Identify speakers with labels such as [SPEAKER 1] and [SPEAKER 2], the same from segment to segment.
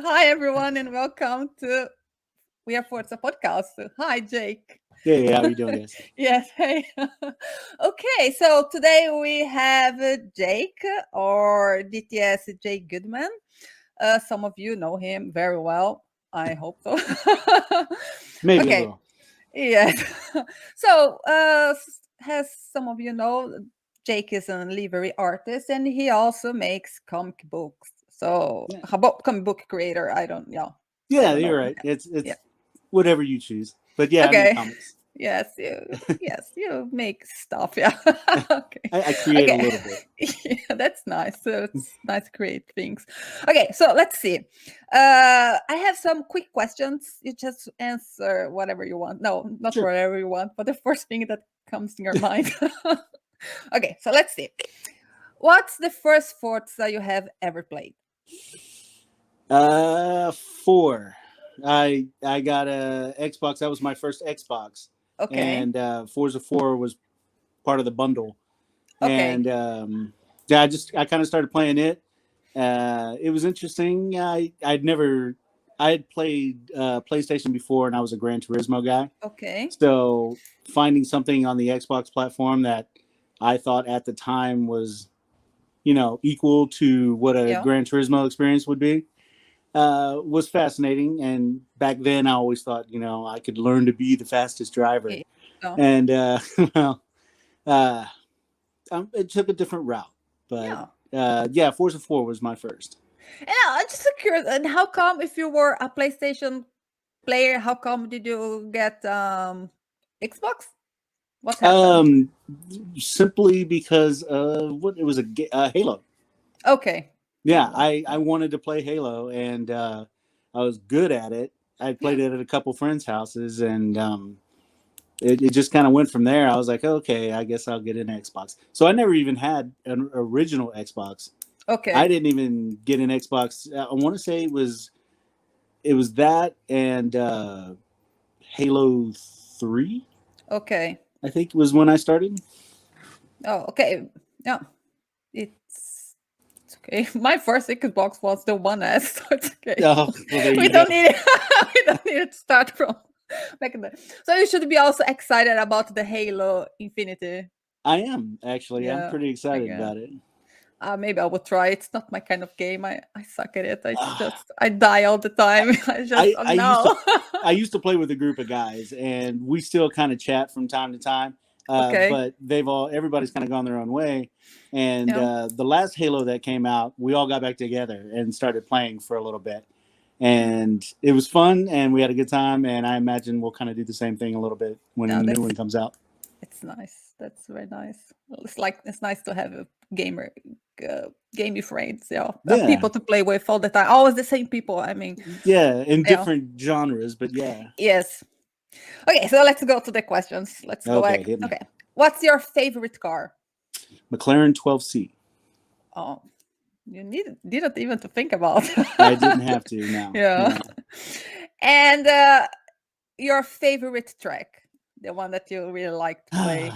[SPEAKER 1] Hi, everyone, and welcome to Are Forza podcast. Hi, Jake.
[SPEAKER 2] Hey, how are you doing, guys?
[SPEAKER 1] Yes, hey. Okay, so today we have Jake or DTS JGoodman. Some of you know him very well. I hope so.
[SPEAKER 2] Maybe a
[SPEAKER 1] Okay.
[SPEAKER 2] little.
[SPEAKER 1] Yes. So, as some of you know, Jake is a livery artist, and he also makes comic books. So,
[SPEAKER 2] Yeah.
[SPEAKER 1] how about comic book creator? I don't know.
[SPEAKER 2] Yeah,
[SPEAKER 1] don't
[SPEAKER 2] you're
[SPEAKER 1] know.
[SPEAKER 2] right. It's
[SPEAKER 1] Yeah.
[SPEAKER 2] whatever you choose. But yeah, I
[SPEAKER 1] Okay.
[SPEAKER 2] make comics.
[SPEAKER 1] Yes, you make stuff. Yeah. Okay.
[SPEAKER 2] I create a
[SPEAKER 1] Okay.
[SPEAKER 2] little bit.
[SPEAKER 1] Yeah, that's nice. So it's nice to create things. Okay, so let's see. I have some quick questions. You just answer whatever you want. No, not
[SPEAKER 2] Sure.
[SPEAKER 1] whatever you want, but the first thing that comes in your mind. Okay, so let's see. What's the first Forza you have ever played?
[SPEAKER 2] 4. I got a Xbox. That was my first Xbox.
[SPEAKER 1] Okay.
[SPEAKER 2] And Forza 4 was part of the bundle.
[SPEAKER 1] Okay.
[SPEAKER 2] And yeah, I kind of started playing it. It was interesting. I had played PlayStation before, and I was a Gran Turismo guy.
[SPEAKER 1] Okay.
[SPEAKER 2] So finding something on the Xbox platform that I thought at the time was, equal to what a
[SPEAKER 1] Yeah.
[SPEAKER 2] Gran Turismo experience would be, was fascinating. And back then, I always thought, I could learn to be the fastest driver.
[SPEAKER 1] Yeah. So,
[SPEAKER 2] And well, it took a different route. But
[SPEAKER 1] yeah.
[SPEAKER 2] Forza 4 was my first.
[SPEAKER 1] And I'm just curious, and how come if you were a PlayStation player, how come did you get Xbox? What happened?
[SPEAKER 2] Simply because it was a Halo.
[SPEAKER 1] Okay.
[SPEAKER 2] Yeah,
[SPEAKER 1] Halo.
[SPEAKER 2] I wanted to play Halo, and I was good at it. I played it at a couple friends' houses, and it just kind of went from there. I was like, okay, I guess I'll get an Xbox. So I never even had an original Xbox.
[SPEAKER 1] Okay.
[SPEAKER 2] I didn't even get an Xbox. I want to say it was that and Halo 3.
[SPEAKER 1] Okay.
[SPEAKER 2] I think was when I started.
[SPEAKER 1] Oh, okay. Yeah. It's okay. My first Xbox was the One S, so it's okay.
[SPEAKER 2] Oh, well, there
[SPEAKER 1] we
[SPEAKER 2] you
[SPEAKER 1] don't
[SPEAKER 2] go.
[SPEAKER 1] need it. We don't need to start from back in the. So you should be also excited about the Halo Infinity.
[SPEAKER 2] I am actually.
[SPEAKER 1] Yeah,
[SPEAKER 2] I'm pretty excited
[SPEAKER 1] again.
[SPEAKER 2] about it.
[SPEAKER 1] Maybe I will try. It's not my kind of game. I suck at it. I die all the time.
[SPEAKER 2] I used to play with a group of guys, and we still kind of chat from time to time.
[SPEAKER 1] Okay.
[SPEAKER 2] But everybody's kind of gone their own way. And the last Halo that came out, we all got back together and started playing for a little bit. And it was fun, and we had a good time. And I imagine we'll kind of do the same thing a little bit when the new one comes out.
[SPEAKER 1] It's nice. That's very nice. It's nice to have a gamey friends, people to play with all the time. Always the same people. I mean,
[SPEAKER 2] in different genres, but yeah.
[SPEAKER 1] Yes. Okay, so let's go to the questions. Let's go back. Okay, what's your favorite car?
[SPEAKER 2] McLaren 12C.
[SPEAKER 1] Oh, you didn't even to think about.
[SPEAKER 2] I didn't have to. No.
[SPEAKER 1] Yeah. And your favorite track, the one that you really like to play,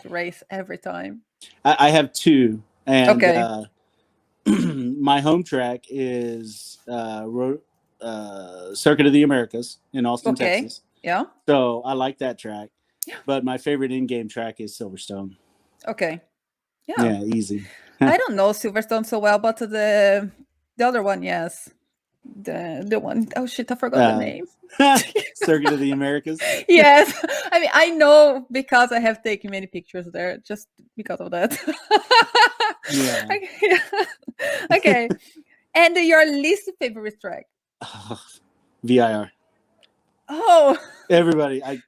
[SPEAKER 1] to race every time.
[SPEAKER 2] I have 2, and my home track is Circuit of the Americas in Austin, Texas.
[SPEAKER 1] Yeah.
[SPEAKER 2] So I like that track. Yeah. But my favorite in-game track is Silverstone.
[SPEAKER 1] Okay. Yeah.
[SPEAKER 2] Yeah, easy.
[SPEAKER 1] I don't know Silverstone so well, but the other one, yes. The one, oh shit, I forgot the name.
[SPEAKER 2] Circuit of the Americas.
[SPEAKER 1] Yes. I mean, I know because I have taken many pictures there just because of that. Yeah. Okay. And your least favorite track?
[SPEAKER 2] VIR.
[SPEAKER 1] Oh.
[SPEAKER 2] Everybody, I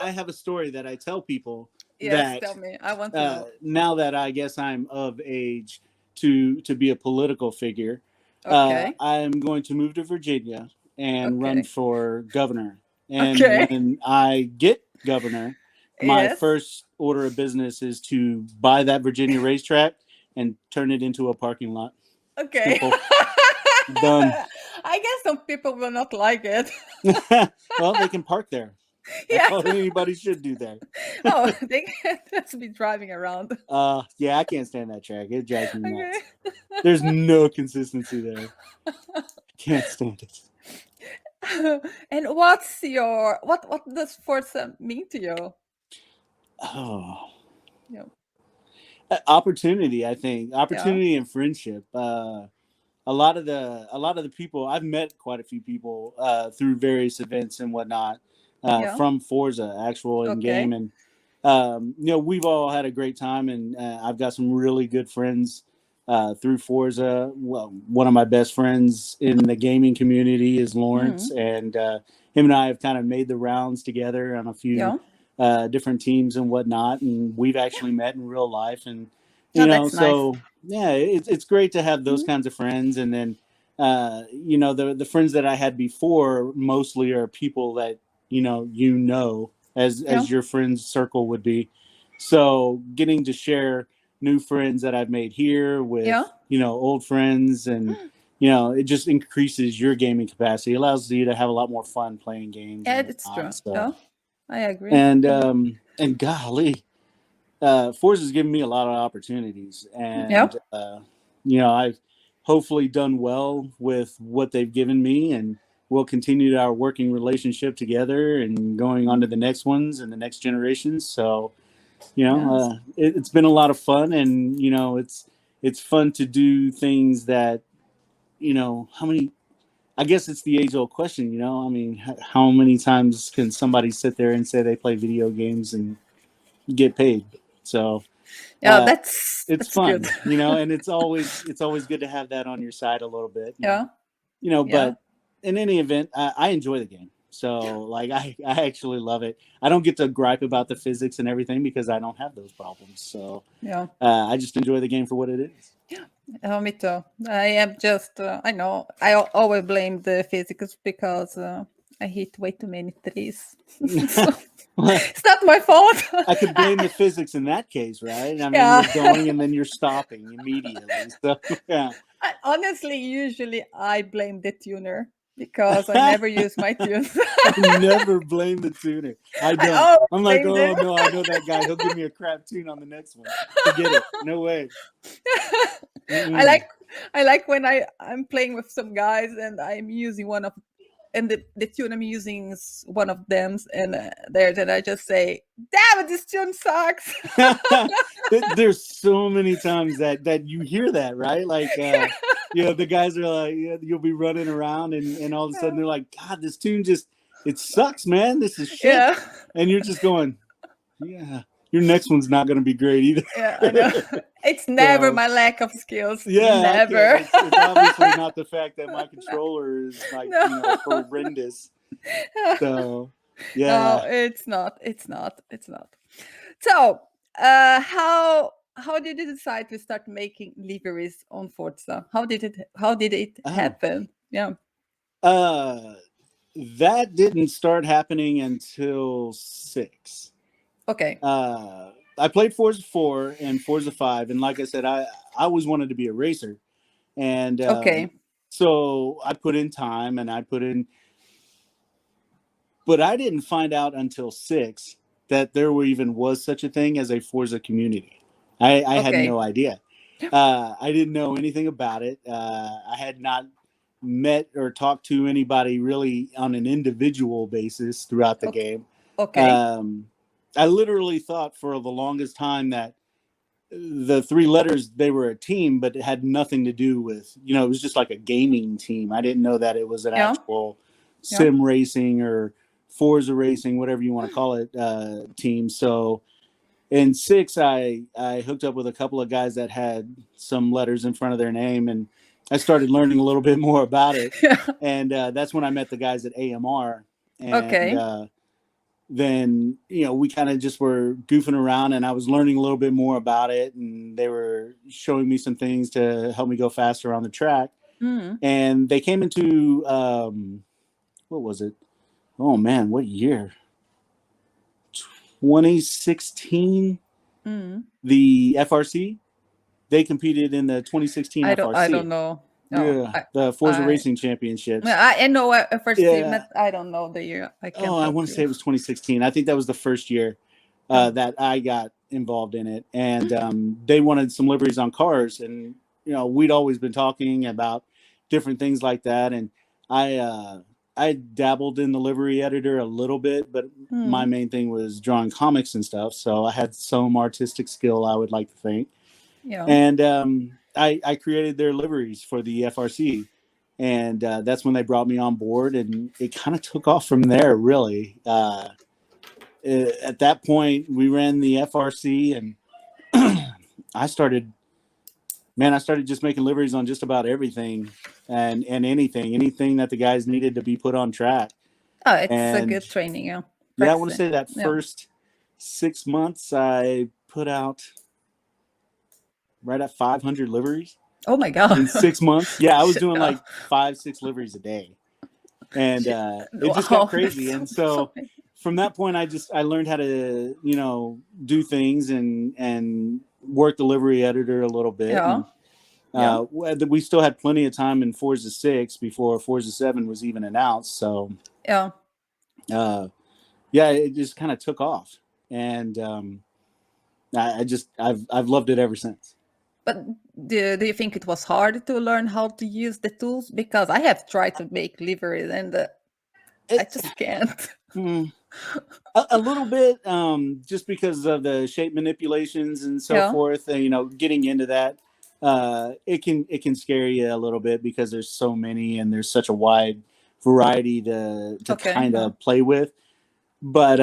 [SPEAKER 2] have a story that I tell people.
[SPEAKER 1] Yes, tell me. I want to know.
[SPEAKER 2] Now that I guess I'm of age to be a political figure, I'm going to move to Virginia and run for governor. And when I get governor, my first order of business is to buy that Virginia racetrack and turn it into a parking lot.
[SPEAKER 1] Okay.
[SPEAKER 2] Done.
[SPEAKER 1] I guess some people will not like it.
[SPEAKER 2] Well, they can park there. That's all anybody should do there.
[SPEAKER 1] Oh, they can just be driving around.
[SPEAKER 2] Yeah, I can't stand that track. It drives me nuts. There's no consistency there. Can't stand it.
[SPEAKER 1] And what's your what does Forza mean to you?
[SPEAKER 2] Oh,
[SPEAKER 1] Yeah.
[SPEAKER 2] Opportunity. I think opportunity and friendship. A lot of the people I've met, quite a few people through various events and whatnot from Forza, actual in game, and we've all had a great time, and I've got some really good friends through Forza. Well, one of my best friends in the gaming community is Lawrence, and him and I have kind of made the rounds together on a few different teams and whatnot, and we've actually met in real life, and so nice. It's great to have those kinds of friends, and then the friends that I had before mostly are people that as your friends circle would be. So getting to share new friends that I've made here with old friends, and it just increases your gaming capacity. It allows you to have a lot more fun playing games.
[SPEAKER 1] Yeah, it's true. So. I agree.
[SPEAKER 2] And golly, Forza's given me a lot of opportunities, and I've hopefully done well with what they've given me, and we'll continue our working relationship together and going on to the next ones and the next generations. So, it's been a lot of fun, and it's fun to do things that how many. I guess it's the age-old question, I mean, how many times can somebody sit there and say they play video games and get paid? So it's fun,
[SPEAKER 1] good.
[SPEAKER 2] And it's always good to have that on your side a little bit. But in any event, I enjoy the game. So like I actually love it. I don't get to gripe about the physics and everything because I don't have those problems. So I just enjoy the game for what it is.
[SPEAKER 1] Oh, me too. I am just, I know, I always blame the physics because I hit way too many trees. So, it's not my fault.
[SPEAKER 2] I could blame the physics in that case, right? I mean, you're going and then you're stopping immediately. So,
[SPEAKER 1] honestly, usually I blame the tuner because I never use my tunes.
[SPEAKER 2] I never blame the tuner. I don't. I'm like, oh no, I know that guy. He'll give me a crap tune on the next one. Forget it. No way.
[SPEAKER 1] I like when I'm playing with some guys and I'm using one of, and the tune I'm using is one of them, and then I just say, "Damn it, this tune sucks."
[SPEAKER 2] There's so many times that you hear that, right? Like, the guys are like, you'll be running around, and all of a sudden they're like, "God, this tune it sucks, man. This is shit," and you're just going, "Yeah." Your next one's not going to be great either.
[SPEAKER 1] Yeah, I know. It's never my lack of skills.
[SPEAKER 2] Yeah,
[SPEAKER 1] never.
[SPEAKER 2] It's obviously not the fact that my controller is like horrendous. So, yeah.
[SPEAKER 1] No, it's not. It's not. It's not. So, how did you decide to start making liveries on Forza? How did it happen? Yeah.
[SPEAKER 2] That didn't start happening until 6.
[SPEAKER 1] Okay.
[SPEAKER 2] I played Forza 4 and Forza 5, and like I said, I always wanted to be a racer, and so I put in time and I put in, but I didn't find out until 6 that there was such a thing as a Forza community. I had no idea. I didn't know anything about it. I had not met or talked to anybody really on an individual basis throughout the game.
[SPEAKER 1] Okay.
[SPEAKER 2] I literally thought for the longest time that the 3 letters, they were a team, but it had nothing to do with, it was just like a gaming team. I didn't know that it was an actual sim racing or Forza racing, whatever you want to call it, team. So in 6, I hooked up with a couple of guys that had some letters in front of their name, and I started learning a little bit more about it. And that's when I met the guys at AMR. And then, we kind of just were goofing around, and I was learning a little bit more about it, and they were showing me some things to help me go faster on the track. And they came into, what was it? Oh man, what year? 2016. The FRC. They competed in the 2016 FRC.
[SPEAKER 1] I don't know. No,
[SPEAKER 2] the Forza Racing Championships.
[SPEAKER 1] I know FRC, but I don't know the year.
[SPEAKER 2] I want to say it was 2016. I think that was the first year that I got involved in it, and they wanted some liveries on cars, and we'd always been talking about different things like that. And I dabbled in the livery editor a little bit, but my main thing was drawing comics and stuff. So I had some artistic skill, I would like to think.
[SPEAKER 1] Yeah.
[SPEAKER 2] And I created their liveries for the FRC. And that's when they brought me on board, and it kind of took off from there, really. At that point, we ran the FRC, and I started just making liveries on just about everything and anything that the guys needed to be put on track.
[SPEAKER 1] Oh, it's a good training. Yeah.
[SPEAKER 2] Yeah, I want to say that first 6 months, I put out right at 500 liveries.
[SPEAKER 1] Oh my God.
[SPEAKER 2] In 6 months. Yeah, I was doing like 5-6 liveries a day. And it just got crazy. And so from that point, I learned how to, do things and work the livery editor a little bit.
[SPEAKER 1] Yeah.
[SPEAKER 2] And, we still had plenty of time in Forza 6 before Forza 7 was even announced. So
[SPEAKER 1] yeah,
[SPEAKER 2] it just kind of took off. And I've loved it ever since.
[SPEAKER 1] But do you think it was hard to learn how to use the tools? Because I have tried to make liveries and I just can't.
[SPEAKER 2] A little bit, just because of the shape manipulations and so forth. Getting into that, it can scare you a little bit because there's so many and there's such a wide variety to kind of play with. But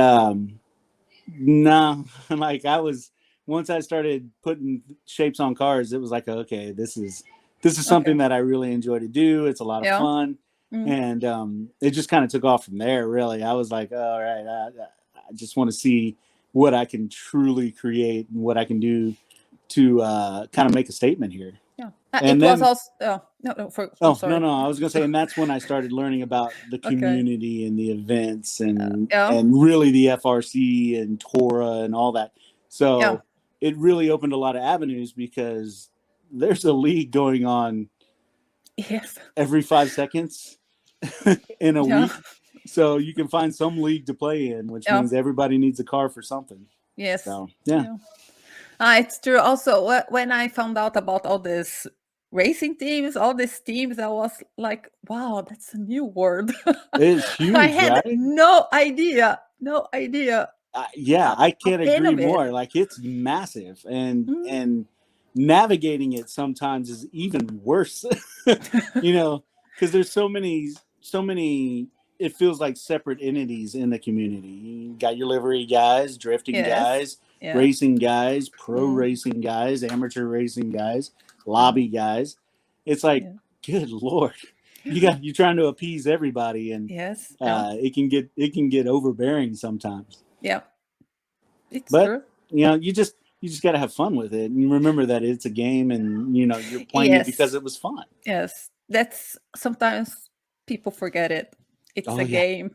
[SPEAKER 2] no, like once I started putting shapes on cars, it was like, okay, this is something that I really enjoy to do. It's a lot of fun. And it just kind of took off from there, really. I was like, all right, I just want to see what I can truly create and what I can do to kind of make a statement here.
[SPEAKER 1] Yeah. And I was
[SPEAKER 2] going to say, and that's when I started learning about the community and the events and really the FRC and Torah and all that. So it really opened a lot of avenues because there's a league going on every 5 seconds in a week. So you can find some league to play in, which means everybody needs a car for something.
[SPEAKER 1] Yes.
[SPEAKER 2] So,
[SPEAKER 1] it's true. Also, when I found out about all these racing teams, all these teams, I was like, wow, that's a new word.
[SPEAKER 2] It's huge,
[SPEAKER 1] I had
[SPEAKER 2] right?
[SPEAKER 1] no idea.
[SPEAKER 2] I can't agree more. Like, it's massive, and navigating it sometimes is even worse. Because there's so many. It feels like separate entities in the community. You got your livery guys, drifting guys, racing guys, pro racing guys, amateur racing guys, lobby guys. It's like, good Lord, you're trying to appease everybody, and it can get overbearing sometimes.
[SPEAKER 1] Yeah, it's true.
[SPEAKER 2] You just got to have fun with it, and remember that it's a game, and you're playing it because it was fun.
[SPEAKER 1] Yes, that's sometimes people forget it. It's a game.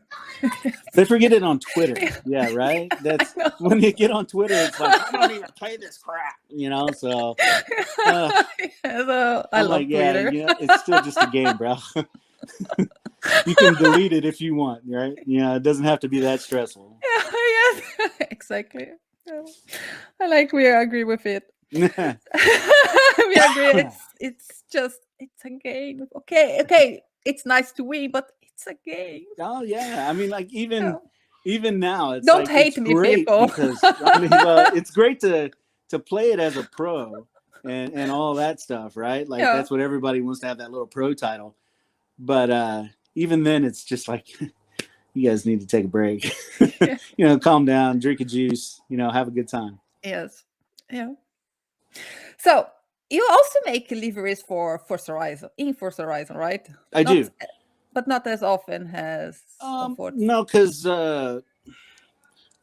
[SPEAKER 2] They forget it on Twitter. Yeah, right? That's when you get on Twitter, it's like, I don't even play this crap, so.
[SPEAKER 1] I love Twitter.
[SPEAKER 2] It's still just a game, bro. You can delete it if you want, right? It doesn't have to be that stressful.
[SPEAKER 1] Yes, exactly. We agree with it. We agree. It's a game. Okay. It's nice to win, but it's a game.
[SPEAKER 2] Oh yeah, I mean, like even now, it's
[SPEAKER 1] don't hate me, people.
[SPEAKER 2] Because it's great to play it as a pro and all that stuff, right? Like that's what everybody wants to have, that little pro title. But even then, it's just like, you guys need to take a break. Calm down, drink a juice, have a good time.
[SPEAKER 1] Yes, yeah. So you also make liveries for Forza Horizon, right?
[SPEAKER 2] I do.
[SPEAKER 1] But not as often as
[SPEAKER 2] no, because up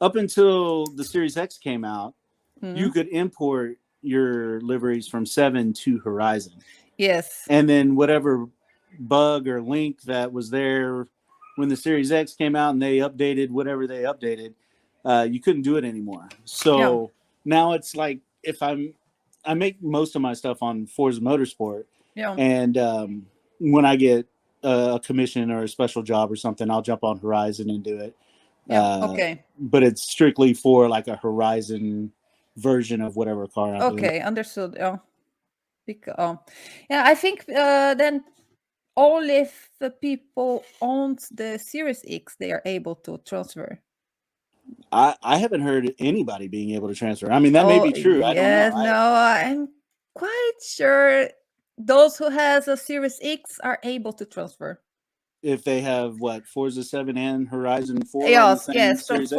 [SPEAKER 2] until the Series X came out, you could import your liveries from 7 to Horizon.
[SPEAKER 1] Yes.
[SPEAKER 2] And then whatever bug or link that was there when the Series X came out and they updated whatever they updated, you couldn't do it anymore. So now it's like, if I make most of my stuff on Forza Motorsport, and when I get a commission or a special job or something, I'll jump on Horizon and do it. But it's strictly for like a Horizon version of whatever car I'm doing.
[SPEAKER 1] Understood. I think then only if the people owns the Series X, they are able to transfer.
[SPEAKER 2] I haven't heard anybody being able to transfer. I mean, that may be true. I don't know.
[SPEAKER 1] No, I'm quite sure those who has a Series X are able to transfer.
[SPEAKER 2] If they have what, Forza 7 and Horizon 4 on the same Series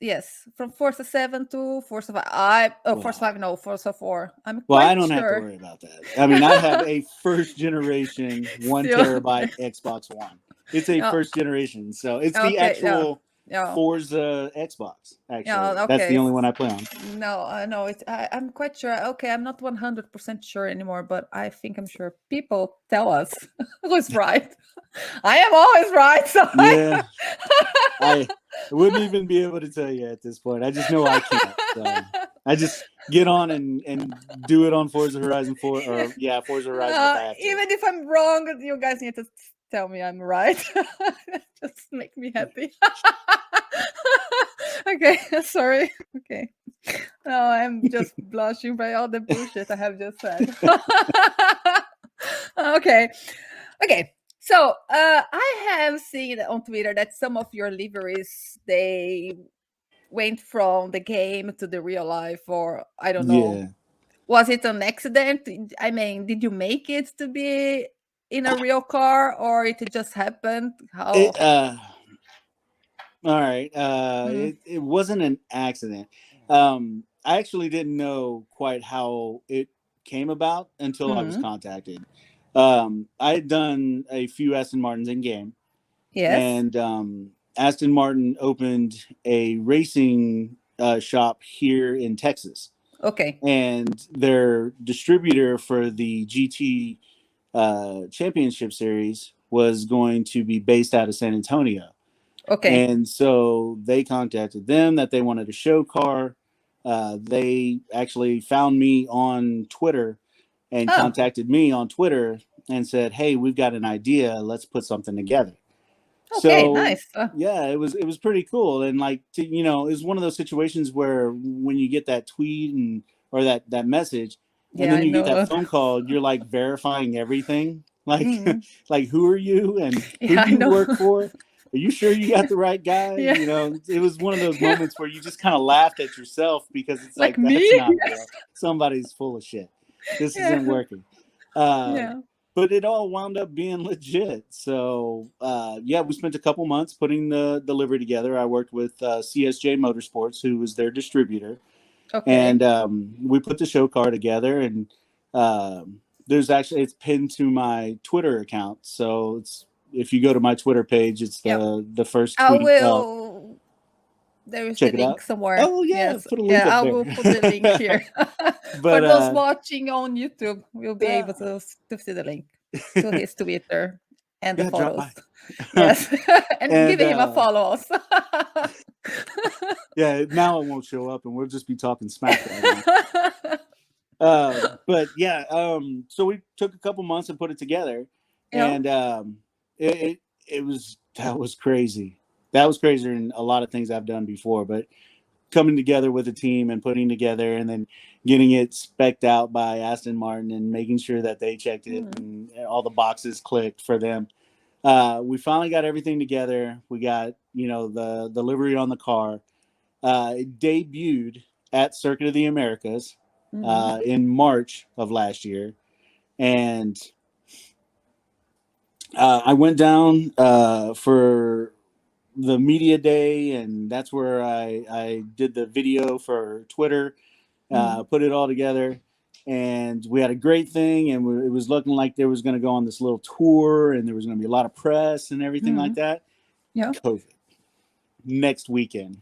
[SPEAKER 2] X?
[SPEAKER 1] From Forza 7 to Forza 5. Forza 5, no, Forza 4. I'm quite
[SPEAKER 2] I don't have to worry about that. I mean, I have a first generation 1 terabyte Xbox One. It's a first generation, so it's the actual Forza Xbox. Actually, that's the only one I play on.
[SPEAKER 1] No, I'm quite sure. Okay, I'm not 100% sure anymore, but I think I'm sure. People tell us who's right. I am always right. So
[SPEAKER 2] yeah, I wouldn't even be able to tell you at this point. I just know I can't. So I just get on and do it on Forza Horizon 4 or Forza Horizon.
[SPEAKER 1] Even if I'm wrong, you guys need to tell me I'm right. Just make me happy. Okay, sorry. Okay. No, I'm just blushing by all the bullshit I have just said. Okay. So I have seen on Twitter that some of your liveries, they went from the game to the real life, or I don't know.
[SPEAKER 2] Yeah.
[SPEAKER 1] Was it an accident? I mean, did you make it to be in a real car, or it just happened? How?
[SPEAKER 2] All right. It wasn't an accident. I actually didn't know quite how it came about until I was contacted. I had done a few Aston Martins in game.
[SPEAKER 1] Yes.
[SPEAKER 2] And Aston Martin opened a racing shop here in Texas.
[SPEAKER 1] Okay.
[SPEAKER 2] And their distributor for the GT Championship Series was going to be based out of San Antonio.
[SPEAKER 1] Okay.
[SPEAKER 2] And so they contacted them that they wanted a show car. They actually found me on Twitter and contacted me on Twitter and said, "Hey, we've got an idea. Let's put something together."
[SPEAKER 1] Okay, so, nice.
[SPEAKER 2] Yeah, it was pretty cool. And like, it was one of those situations where when you get that tweet or that message, and then you get that phone call, you're like verifying everything. Like, like, who are you and who do you work for? Are you sure you got the right guy? It was one of those moments where you just kind of laughed at yourself because it's like that's not real. Somebody's full of shit. This isn't working. But it all wound up being legit. So we spent a couple months putting the livery together. I worked with CSJ Motorspots, who was their distributor. Okay. And we put the show car together, and it's pinned to my Twitter account. So if you go to my Twitter page, it's the first tweet.
[SPEAKER 1] There is the link somewhere.
[SPEAKER 2] Oh yeah, put a link up
[SPEAKER 1] I
[SPEAKER 2] there.
[SPEAKER 1] will put the link here. For those watching on YouTube, we'll be able to see the link to his Twitter and the photos. Yes, and give him a follow also.
[SPEAKER 2] Now it won't show up, and we'll just be talking smack right now. But so we took a couple months and put it together, and that was crazy. That was crazier than a lot of things I've done before, but coming together with a team and putting together and then getting it spec'd out by Aston Martin and making sure that they checked it and all the boxes clicked for them. We finally got everything together. We got, the livery on the car. It debuted at Circuit of the Americas in March of last year. And I went down for the media day, and that's where I did the video for Twitter, put it all together, and we had a great thing, and it was looking like there was going to go on this little tour, and there was going to be a lot of press and everything like that.
[SPEAKER 1] Yeah.
[SPEAKER 2] COVID next weekend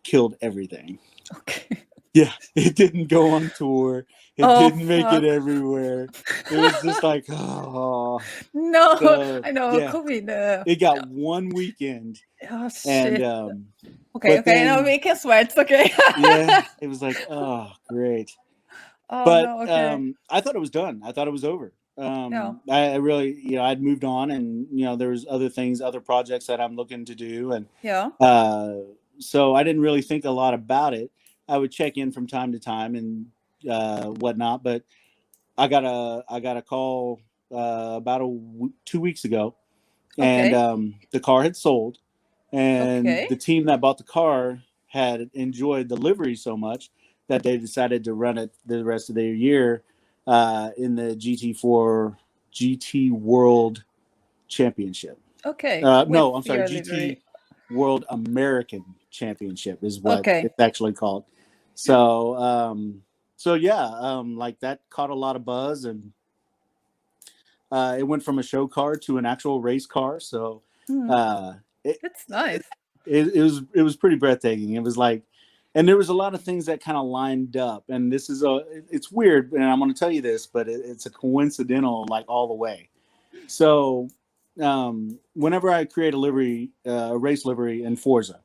[SPEAKER 2] killed everything.
[SPEAKER 1] Okay.
[SPEAKER 2] Yeah, it didn't go on tour. It didn't make it everywhere. It was just like, oh
[SPEAKER 1] no. So, I know, COVID.
[SPEAKER 2] It got one weekend.
[SPEAKER 1] Oh shit.
[SPEAKER 2] And
[SPEAKER 1] okay, no, we can swear. It's okay.
[SPEAKER 2] It was like, oh great.
[SPEAKER 1] Oh,
[SPEAKER 2] but
[SPEAKER 1] no, okay.
[SPEAKER 2] I thought it was done. I thought it was over. I really, I'd moved on, and there was other projects that I'm looking to do, and so I didn't really think a lot about it. I would check in from time to time and whatnot, but I got a call about 2 weeks ago, and the car had sold, and the team that bought the car had enjoyed the livery so much that they decided to run it the rest of their year in the GT World Championship. No, I'm sorry, GT World American Championship is what it's actually called. So, like that caught a lot of buzz, and it went from a show car to an actual race car. So,
[SPEAKER 1] that's nice.
[SPEAKER 2] It was pretty breathtaking. It was like, and there was a lot of things that kind of lined up, and it's weird, and I'm going to tell you this, but it's a coincidental, like, all the way. So, whenever I create a race livery in Forza,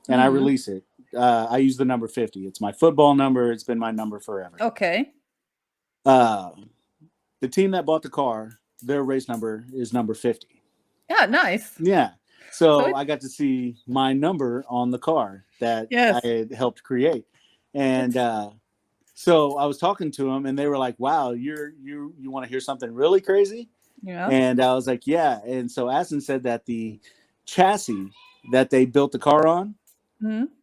[SPEAKER 2] and I release it, I use the number 50. It's my football number. It's been my number forever. The team that bought the car, their race number is number 50.
[SPEAKER 1] Yeah, nice.
[SPEAKER 2] Yeah. So I got to see my number on the car that I had helped create. And so I was talking to them, and they were like, wow, you want to hear something really crazy?
[SPEAKER 1] Yeah.
[SPEAKER 2] And I was like, yeah. And so Aston said that the chassis that they built the car on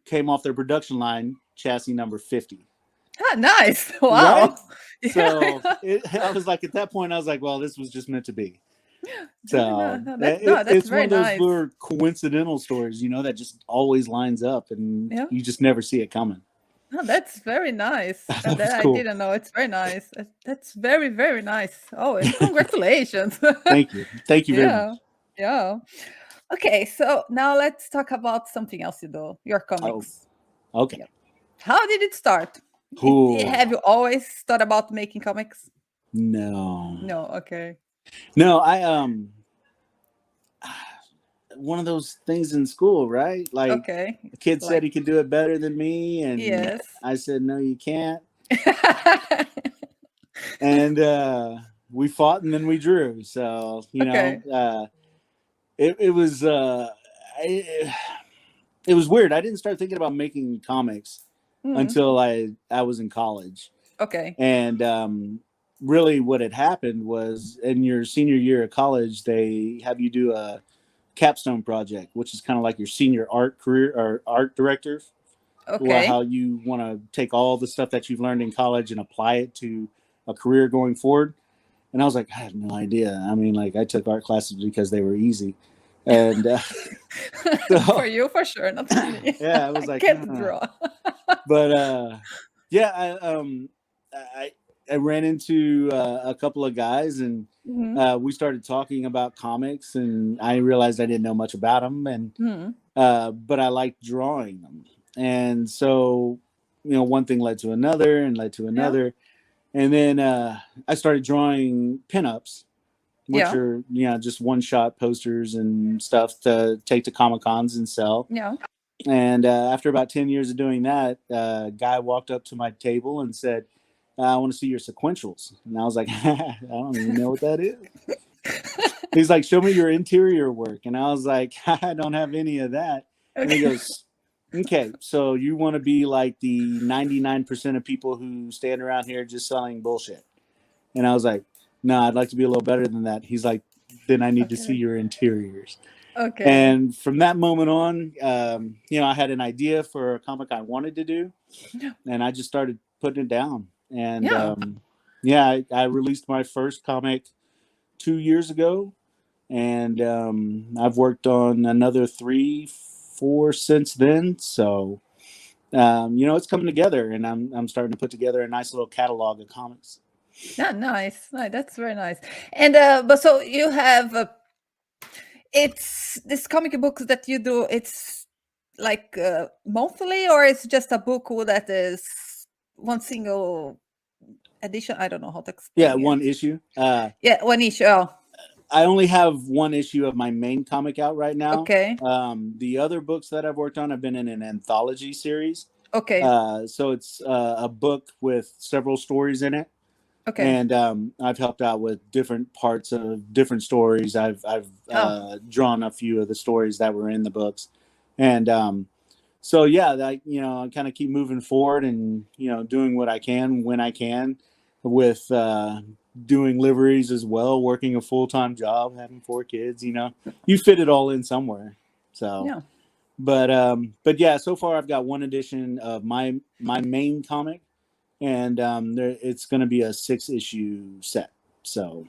[SPEAKER 2] came off their production line, chassis number 50.
[SPEAKER 1] Ah, nice. Wow.
[SPEAKER 2] Right? So I was like, at that point, I was like, well, this was just meant to be. So it's one of those little coincidental stories, that just always lines up, and you just never see it coming.
[SPEAKER 1] Oh, that's very nice. That cool. I didn't know. It's very nice. That's very, very nice. Oh, and congratulations.
[SPEAKER 2] Thank you very much.
[SPEAKER 1] Yeah. Okay, so now let's talk about something else you do, your comics.
[SPEAKER 2] Oh, okay.
[SPEAKER 1] How did it start? Have you always thought about making comics?
[SPEAKER 2] No.
[SPEAKER 1] Okay.
[SPEAKER 2] No, one of those things in school, right? Like, a kid said he could do it better than me, and I said, no, you can't. And we fought, and then we drew. So, it was weird. I didn't start thinking about making comics until I was in college.
[SPEAKER 1] Okay.
[SPEAKER 2] And really what had happened was, in your senior year of college, they have you do a capstone project, which is kind of like your senior art career or art director.
[SPEAKER 1] Okay.
[SPEAKER 2] How you want to take all the stuff that you've learned in college and apply it to a career going forward. And I was like, I had no idea. I mean, like, I took art classes because they were easy. And
[SPEAKER 1] so, for you, for sure, not for me.
[SPEAKER 2] Yeah, I was like,
[SPEAKER 1] I can't draw.
[SPEAKER 2] But I ran into a couple of guys, and we started talking about comics, and I realized I didn't know much about them, and but I liked drawing them. And so, one thing led to another and led to another. And then I started drawing pinups, which are, just one-shot posters and stuff to take to Comic-Cons and sell.
[SPEAKER 1] Yeah.
[SPEAKER 2] And after about 10 years of doing that, a guy walked up to my table and said, I want to see your sequentials. And I was like, I don't even know what that is. He's like, show me your interior work. And I was like, I don't have any of that. Okay. And he goes, okay, so you want to be like the 99% of people who stand around here just selling bullshit. And I was like, no, I'd like to be a little better than that. He's like, then I need to see your interiors.
[SPEAKER 1] Okay.
[SPEAKER 2] And from that moment on, I had an idea for a comic I wanted to do, and I just started putting it down. And I released my first comic 2 years ago, and I've worked on another 3-4 since then. So, it's coming together, and I'm starting to put together a nice little catalog of comics.
[SPEAKER 1] Yeah, nice. That's very nice. And but so you have it's this comic books that you do. It's like monthly, or it's just a book that is one single edition? I don't know how to explain.
[SPEAKER 2] Yeah, one issue.
[SPEAKER 1] One issue. Oh.
[SPEAKER 2] I only have one issue of my main comic out right now.
[SPEAKER 1] Okay.
[SPEAKER 2] The other books that I've worked on have been in an anthology series.
[SPEAKER 1] Okay.
[SPEAKER 2] So it's a book with several stories in it.
[SPEAKER 1] Okay.
[SPEAKER 2] And I've helped out with different parts of different stories. I've drawn a few of the stories that were in the books. And so, I kind of keep moving forward and, doing what I can when I can with doing liveries as well, working a full-time job, having 4 kids, you fit it all in somewhere. So,
[SPEAKER 1] yeah.
[SPEAKER 2] But yeah, so far I've got 1 edition of my main comic, and it's going to be a 6-issue set. So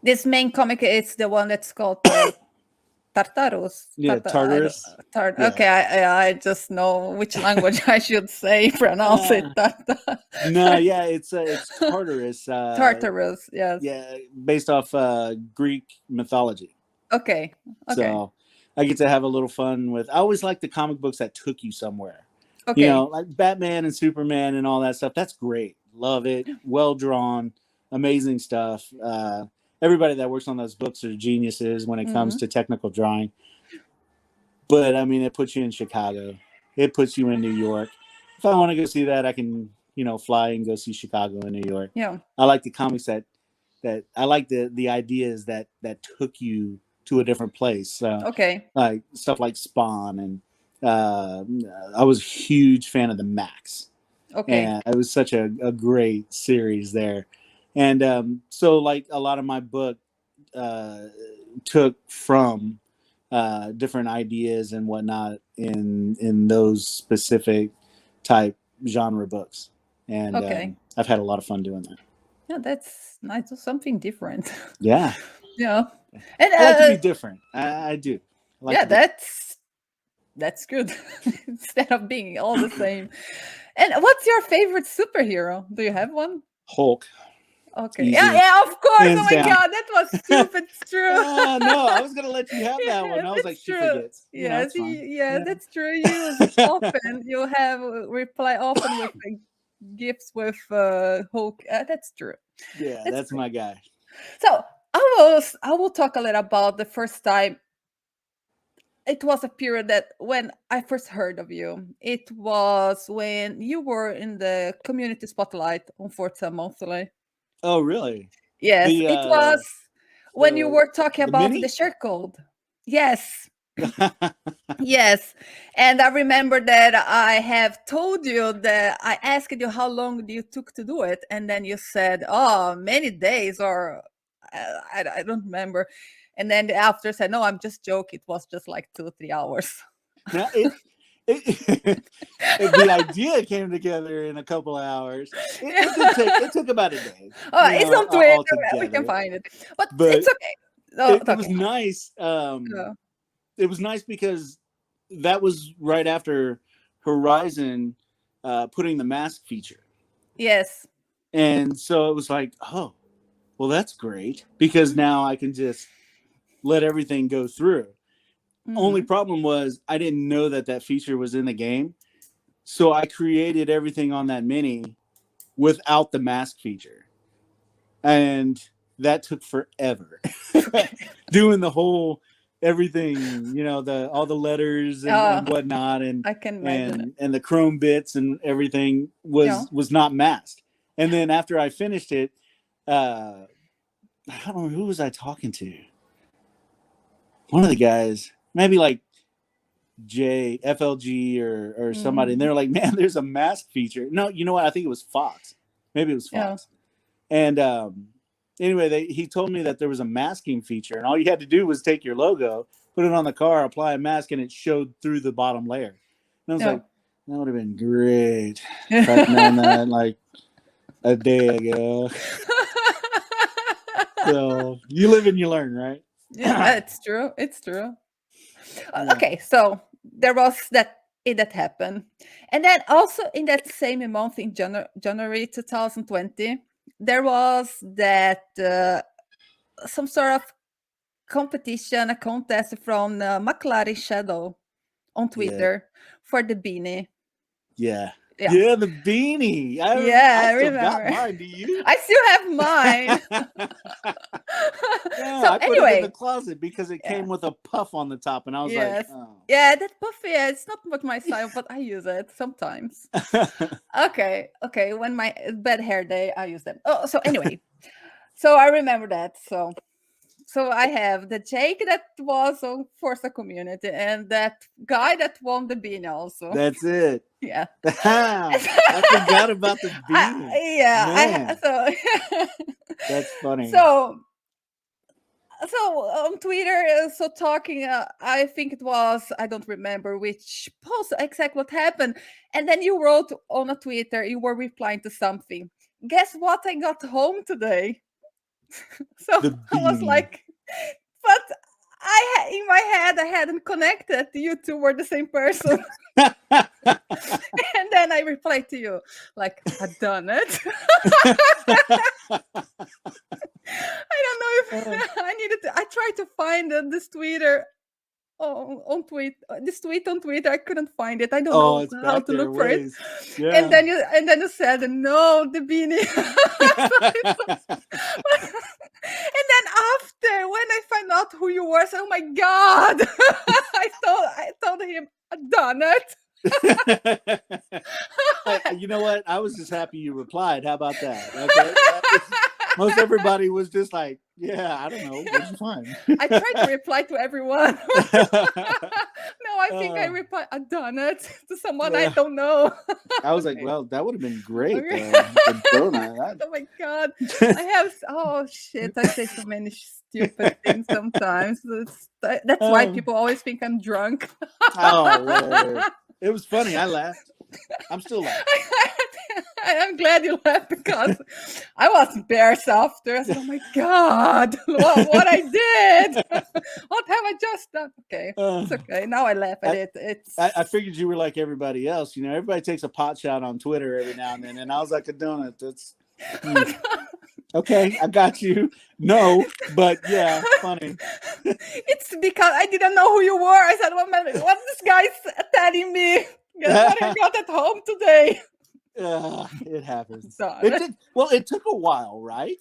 [SPEAKER 1] this main comic is the one that's called Tartarus.
[SPEAKER 2] Yeah, Tartarus.
[SPEAKER 1] Yeah. Okay, I just know which language I should say. Pronounce it.
[SPEAKER 2] No, yeah, it's Tartarus.
[SPEAKER 1] Tartarus, yes.
[SPEAKER 2] Yeah, based off Greek mythology.
[SPEAKER 1] Okay.
[SPEAKER 2] So I get to have a little fun with. I always like the comic books that took you somewhere.
[SPEAKER 1] Okay.
[SPEAKER 2] Like Batman and Superman and all that stuff. That's great. Love it. Well drawn. Amazing stuff. Everybody that works on those books are geniuses when it comes to technical drawing. But I mean, it puts you in Chicago. It puts you in New York. If I want to go see that, I can, fly and go see Chicago and New York.
[SPEAKER 1] Yeah.
[SPEAKER 2] I like the comics that I like the ideas that took you to a different place.
[SPEAKER 1] Okay.
[SPEAKER 2] Like stuff like Spawn, and I was a huge fan of the Max.
[SPEAKER 1] Okay.
[SPEAKER 2] And it was such a great series there. And so like a lot of my book took from different ideas and whatnot in those specific type genre books. And I've had a lot of fun doing that.
[SPEAKER 1] Yeah, that's nice. Something different.
[SPEAKER 2] Yeah.
[SPEAKER 1] Yeah. And
[SPEAKER 2] I like to be different. I do.
[SPEAKER 1] That's good. Instead of being all the same. And what's your favorite superhero? Do you have one?
[SPEAKER 2] Hulk.
[SPEAKER 1] Okay. Easy. Yeah, of course. Hands God, that was stupid. It's true.
[SPEAKER 2] No, I was gonna let you have that one. I was like, she forgets.
[SPEAKER 1] Yes, that's true. You use it often. You have reply often with gifts with Hulk. That's true.
[SPEAKER 2] Yeah, that's my guy.
[SPEAKER 1] So I will talk a little about the first time. It was a period that when I first heard of you, it was when you were in the community spotlight on Forza monthly.
[SPEAKER 2] Oh, really?
[SPEAKER 1] Yes, it was when you were talking about the share code. Yes. Yes. And I remember that I have told you that I asked you how long you took to do it. And then you said, many days, or I don't remember. And then after said, no, I'm just joking. It was just like 2-3 hours.
[SPEAKER 2] Now the idea came together in a couple of hours. It took about a day.
[SPEAKER 1] It's on Twitter. We can find it. But it's okay.
[SPEAKER 2] It was nice. It was nice because that was right after Horizon putting the mask feature.
[SPEAKER 1] Yes.
[SPEAKER 2] And so it was like, oh, well, that's great, because now I can just let everything go through. Only problem was I didn't know that feature was in the game. So I created everything on that mini without the mask feature. And that took forever. Doing the whole everything, all the letters and whatnot, and
[SPEAKER 1] I can imagine
[SPEAKER 2] and the chrome bits and everything was not masked. And then after I finished it, I don't know, who was I talking to? One of the guys, maybe like FLG or somebody, and they're like, man, there's a mask feature. No, you know what? I think it was Fox. Maybe it was Fox. Yeah. And anyway, he told me that there was a masking feature, and all you had to do was take your logo, put it on the car, apply a mask, and it showed through the bottom layer. And I was like, that would have been great if I'd known that like a day ago. So you live and you learn, right?
[SPEAKER 1] Yeah, it's true. It's true. Okay, so there was that happened. And then also in that same month, in January 2020, there was that some sort of competition, a contest from Mclaren Shadow on Twitter for the beanie.
[SPEAKER 2] Yeah, the beanie. I remember. Got mine. Do you?
[SPEAKER 1] I still have mine.
[SPEAKER 2] I put it in the closet because it came with a puff on the top, and I was like, oh.
[SPEAKER 1] Yeah, that puff, it's not much my style, but I use it sometimes. Okay. When my bad hair day, I use them. Oh, so anyway, so I remember that. So I have the Jake that was on Forza Community, and that guy that won the beanie also.
[SPEAKER 2] That's it.
[SPEAKER 1] Yeah.
[SPEAKER 2] I forgot about the beanie. That's funny.
[SPEAKER 1] So on Twitter, so talking, I think it was, I don't remember which post exactly what happened. And then you wrote on a Twitter, you were replying to something. Guess what? I got home today. So I was like, but in my head, I hadn't connected. You two were the same person. And then I replied to you, like, I've done it. I don't know if I needed to. I tried to find this Twitter on this tweet on Twitter. I couldn't find it. I don't know how to look for it. Yeah. And then you said no, the beanie. And then after, when I found out who you were, so, oh my God, I told him, I've done it.
[SPEAKER 2] You know what? I was just happy you replied. How about that? Okay. Most everybody was just like, yeah, I don't know. What'd you find?
[SPEAKER 1] I tried to reply to everyone. No, I think I replied, I've done it to someone I don't know.
[SPEAKER 2] I was like, well, that would have been great.
[SPEAKER 1] Oh my God. Oh shit. I say so many stupid things sometimes. That's why people always think I'm drunk.
[SPEAKER 2] Oh, it was funny. I laughed. I'm still laughing.
[SPEAKER 1] I'm glad you laughed because I was embarrassed after. I said, oh my God, what I did. What have I just done? Okay, it's okay. Now I laugh at it.
[SPEAKER 2] I figured you were like everybody else. You know, everybody takes a pot shot on Twitter every now and then. And I was like a donut. That's okay. I got you. No, but yeah, funny.
[SPEAKER 1] It's because I didn't know who you were. I said, what this guy's telling me? Guess what I got at home today?
[SPEAKER 2] It happens. It took a while, right?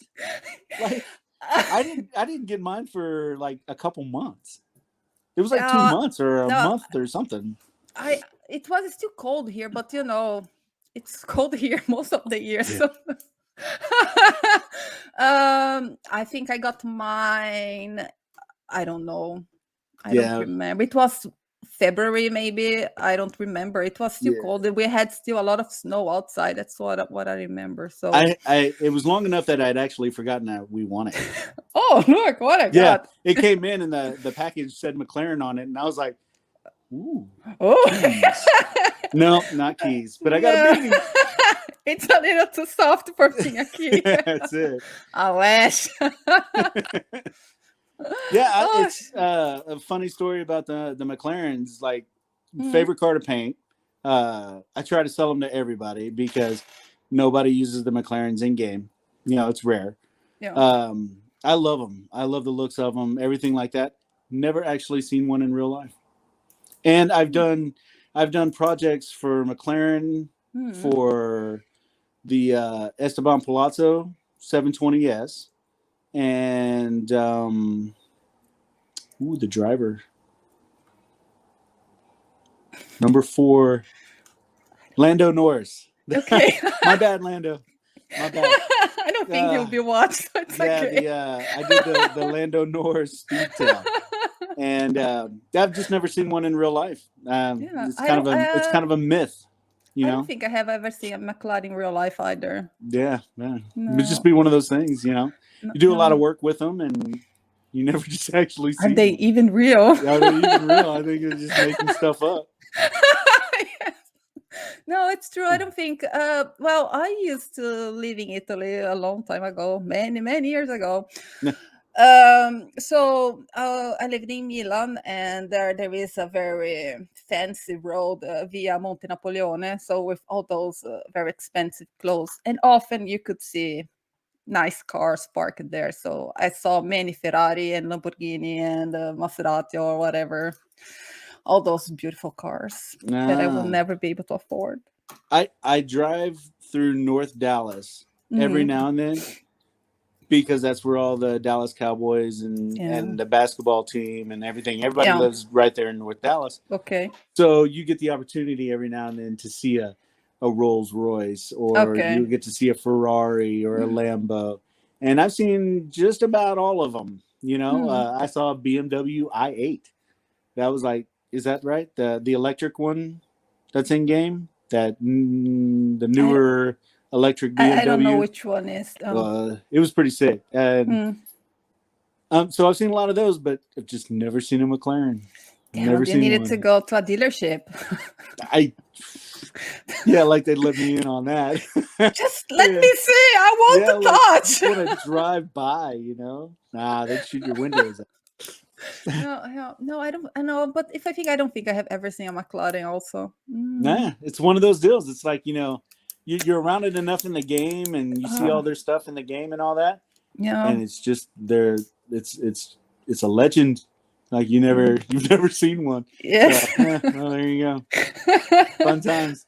[SPEAKER 2] Like I didn't get mine for like a couple months. It was like 2 months or a month or something.
[SPEAKER 1] It's too cold here, but you know, it's cold here most of the year. Yeah. So I think I got mine. I don't know. I don't remember. It was February, maybe. I don't remember. It was still cold. We had still a lot of snow outside. That's what I remember. So
[SPEAKER 2] it was long enough that I'd actually forgotten that we won it.
[SPEAKER 1] Oh, look what I got!
[SPEAKER 2] It came in and the package said McLaren on it, and I was like, "Ooh,
[SPEAKER 1] keys."
[SPEAKER 2] No, not keys, but I got a beanie.
[SPEAKER 1] It's a little too soft for being a key.
[SPEAKER 2] That's it.
[SPEAKER 1] I wish.
[SPEAKER 2] Yeah, it's a funny story about the McLarens. Like, favorite car to paint. I try to sell them to everybody because nobody uses the McLarens in game. You know, it's rare. Yeah. I love them. I love the looks of them. Everything like that. Never actually seen one in real life. And I've done projects for McLaren for the Esteban Palazzo 720S. And the driver number 4, Lando Norris.
[SPEAKER 1] Okay.
[SPEAKER 2] My bad, Lando. My bad.
[SPEAKER 1] I don't think you'll be watched. So it's okay.
[SPEAKER 2] I did the Lando Norris detail, and I've just never seen one in real life. It's kind of a myth. You know?
[SPEAKER 1] I don't think I have ever seen a McLaren in real life either.
[SPEAKER 2] Yeah. No. It would just be one of those things, you know. You do a lot of work with them, and you never just actually see.
[SPEAKER 1] Are they even real?
[SPEAKER 2] Are they even real? I think they're just making stuff up.
[SPEAKER 1] Yes. No, it's true. I don't think. Well, I used to live in Italy a long time ago, many years ago. So I lived in Milan, and there is a very fancy road via Monte Napoleone. So with all those very expensive clothes, and often you could see nice cars parked there. So I saw many Ferrari and Lamborghini and Maserati or whatever. All those beautiful cars that I will never be able to afford.
[SPEAKER 2] I drive through North Dallas every now and then because that's where all the Dallas Cowboys and the basketball team and everybody lives right there in North Dallas.
[SPEAKER 1] Okay.
[SPEAKER 2] So you get the opportunity every now and then to see a Rolls Royce, or you get to see a Ferrari or a Lambo. And I've seen just about all of them. You know, I saw a BMW i8. That was like, is that right? The electric one that's in game? That the newer electric BMW.
[SPEAKER 1] I don't know which one is.
[SPEAKER 2] It was pretty sick. And so I've seen a lot of those, but I've just never seen a McLaren.
[SPEAKER 1] Damn, you needed to go to a dealership.
[SPEAKER 2] Yeah, like they'd let me in on that.
[SPEAKER 1] Just let me see. I want to touch.
[SPEAKER 2] I want to drive by, you know? Nah, they'd shoot your windows out.
[SPEAKER 1] No, I don't. I know, but I don't think I have ever seen a McLaren also.
[SPEAKER 2] Nah, it's one of those deals. It's like, you know, you're around it enough in the game, and you see all their stuff in the game and all that.
[SPEAKER 1] Yeah,
[SPEAKER 2] and it's just it's a legend. Like you've never seen one.
[SPEAKER 1] Yeah.
[SPEAKER 2] So, well, there you go. Fun times.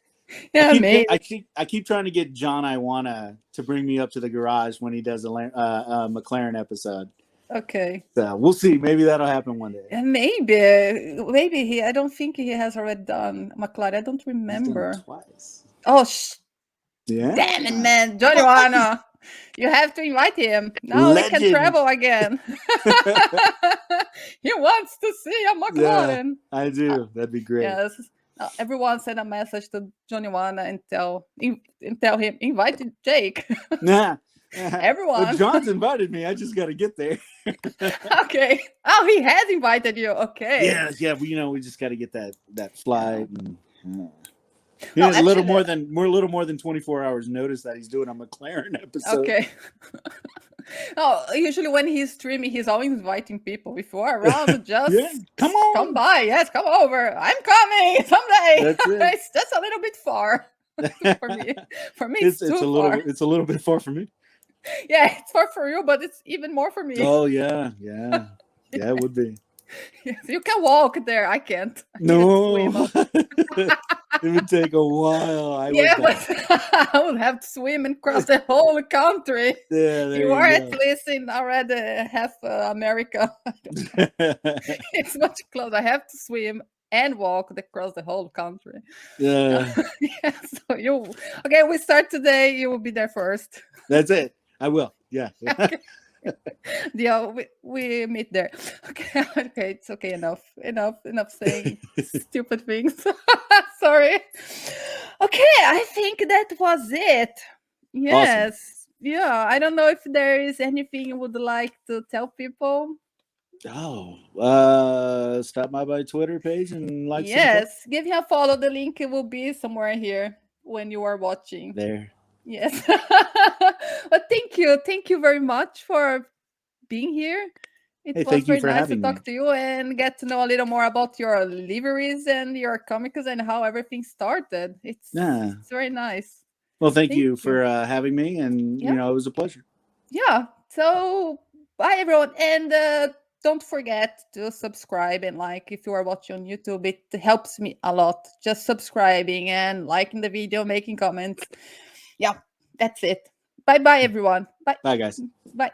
[SPEAKER 1] Yeah,
[SPEAKER 2] I keep trying to get John Iwana to bring me up to the garage when he does a McLaren episode.
[SPEAKER 1] Okay.
[SPEAKER 2] So we'll see. Maybe that'll happen one day.
[SPEAKER 1] Maybe he. I don't think he has already done McLaren. I don't remember.
[SPEAKER 2] He's done twice.
[SPEAKER 1] Oh,
[SPEAKER 2] yeah.
[SPEAKER 1] Damn it, man, Johnny Iwana. You have to invite him. Now we can travel again. He wants to see a McLaren.
[SPEAKER 2] Yeah, I do. That'd be great.
[SPEAKER 1] Yes. Everyone send a message to Johnny Iwana and tell him invite Jake.
[SPEAKER 2] Nah.
[SPEAKER 1] Everyone.
[SPEAKER 2] Well, John's invited me. I just got to get there.
[SPEAKER 1] Okay. Oh, he has invited you. Okay.
[SPEAKER 2] Yeah. We just got to get that flight. And, a little more than 24 hours notice that he's doing a McLaren episode.
[SPEAKER 1] Okay. Usually when he's streaming, he's always inviting people. If you are around, just come by. Yes, come over. I'm coming someday.
[SPEAKER 2] That's it.
[SPEAKER 1] It's just a little bit far for me. For me, it's too
[SPEAKER 2] far. It's a little bit far for me.
[SPEAKER 1] Yeah, it's far for you, but it's even more for me.
[SPEAKER 2] Oh yeah, it would be.
[SPEAKER 1] Yes, you can walk there. I can't.
[SPEAKER 2] No, it would take a while.
[SPEAKER 1] But I would have to swim and cross the whole country.
[SPEAKER 2] Yeah,
[SPEAKER 1] you are at least in already half America. It's much closer. I have to swim and walk across the whole country.
[SPEAKER 2] Yeah.
[SPEAKER 1] Okay, we start today. You will be there first.
[SPEAKER 2] That's it. I will. Yeah.
[SPEAKER 1] Okay. Yeah, we meet there. Okay, it's okay. Enough saying stupid things. Sorry. Okay, I think that was it. Yes. Awesome. Yeah, I don't know if there is anything you would like to tell people.
[SPEAKER 2] Stop by my Twitter page and like.
[SPEAKER 1] Yes, give him a follow. The link will be somewhere here when you are watching.
[SPEAKER 2] There.
[SPEAKER 1] Yes. But thank you very much for being here. It was very nice to talk to you and get to know a little more about your liveries and your comics and how everything started. It's very nice.
[SPEAKER 2] Well, thank you for having me, and it was a pleasure.
[SPEAKER 1] Yeah. So bye everyone, and don't forget to subscribe and like if you are watching on YouTube. It helps me a lot. Just subscribing and liking the video, making comments. Yeah, that's it. Bye everyone. Bye.
[SPEAKER 2] Bye guys.
[SPEAKER 1] Bye.